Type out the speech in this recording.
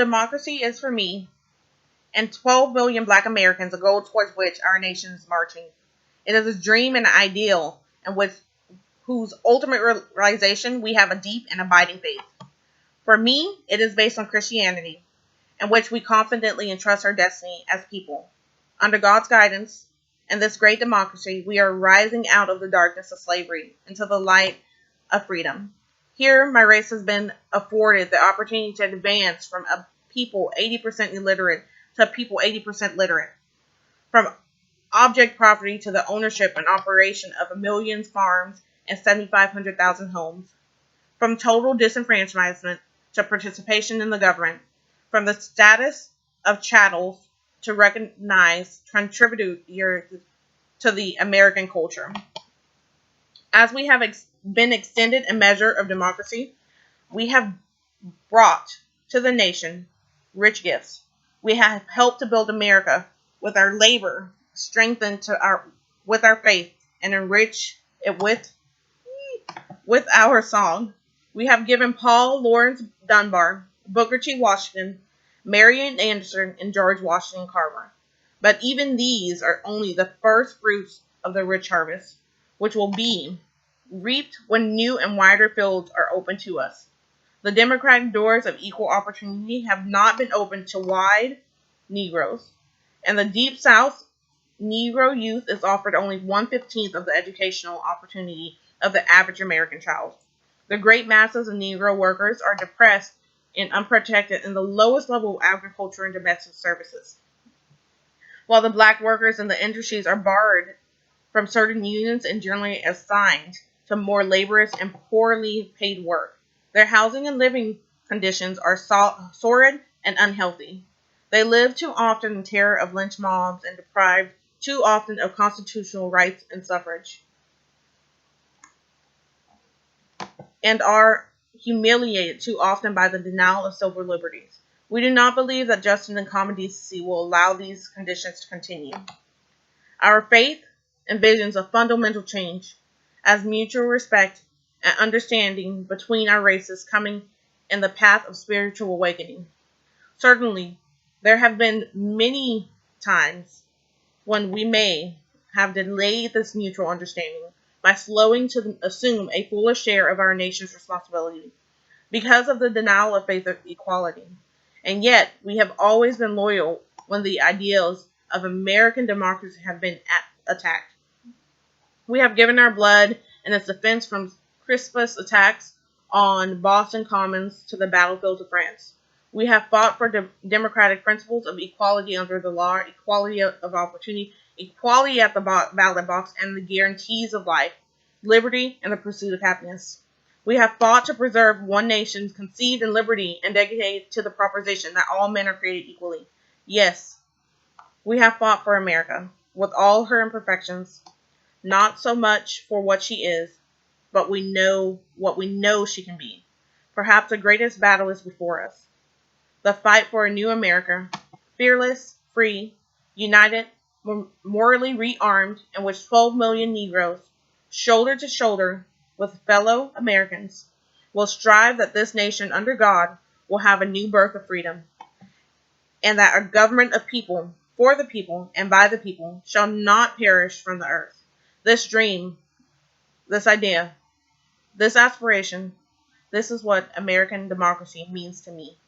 Democracy is for me and 12 million black Americans a goal towards which our nation is marching. It is a dream and an ideal in which whose ultimate realization we have a deep and abiding faith. For me, it is based on Christianity, in which we confidently entrust our destiny as people. Under God's guidance, in this great democracy, we are rising out of the darkness of slavery into the light of freedom. Here, my race has been afforded the opportunity to advance from a people 80% illiterate to a people 80% literate, from object property to the ownership and operation of a million farms and 7,500,000 homes, from total disenfranchisement to participation in the government, from the status of chattels to recognized contributors to the American culture. As we have been extended a measure of democracy, we have brought to the nation rich gifts. We have helped to build America with our labor, strengthened with our faith, and enrich it with our song. We have given Paul Laurence Dunbar, Booker T. Washington, Marion Anderson, and George Washington Carver. But even these are only the first fruits of the rich harvest, which will be reaped when new and wider fields are open to us. The democratic doors of equal opportunity have not been opened to wide Negroes. In the Deep South, Negro youth is offered only 1/15 of the educational opportunity of the average American child. The great masses of Negro workers are depressed and unprotected in the lowest level of agriculture and domestic services, while the black workers in the industries are barred from certain unions and generally assigned to more laborious and poorly paid work. Their housing and living conditions are sordid and unhealthy. They live too often in terror of lynch mobs and deprived too often of constitutional rights and suffrage, and are humiliated too often by the denial of civil liberties. We do not believe that justice and common decency will allow these conditions to continue. Our faith envisions a fundamental change, as mutual respect and understanding between our races coming in the path of spiritual awakening. Certainly, there have been many times when we may have delayed this mutual understanding by slowing to assume a fuller share of our nation's responsibility because of the denial of faith of equality. And yet, we have always been loyal when the ideals of American democracy have been attacked. We have given our blood in its defense from Crispus attacks on Boston Commons to the battlefields of France. We have fought for democratic principles of equality under the law, equality of opportunity, equality at the ballot box, and the guarantees of life, liberty, and the pursuit of happiness. We have fought to preserve one nation conceived in liberty and dedicated to the proposition that all men are created equally. Yes, we have fought for America, with all her imperfections, not so much for what she is, but what we know she can be. Perhaps the greatest battle is before us. The fight for a new America, fearless, free, united, morally rearmed, in which 12 million Negroes, shoulder to shoulder with fellow Americans, will strive that this nation under God will have a new birth of freedom, and that a government of people, for the people, and by the people, shall not perish from the earth. This dream, this idea, this aspiration, this is what American democracy means to me.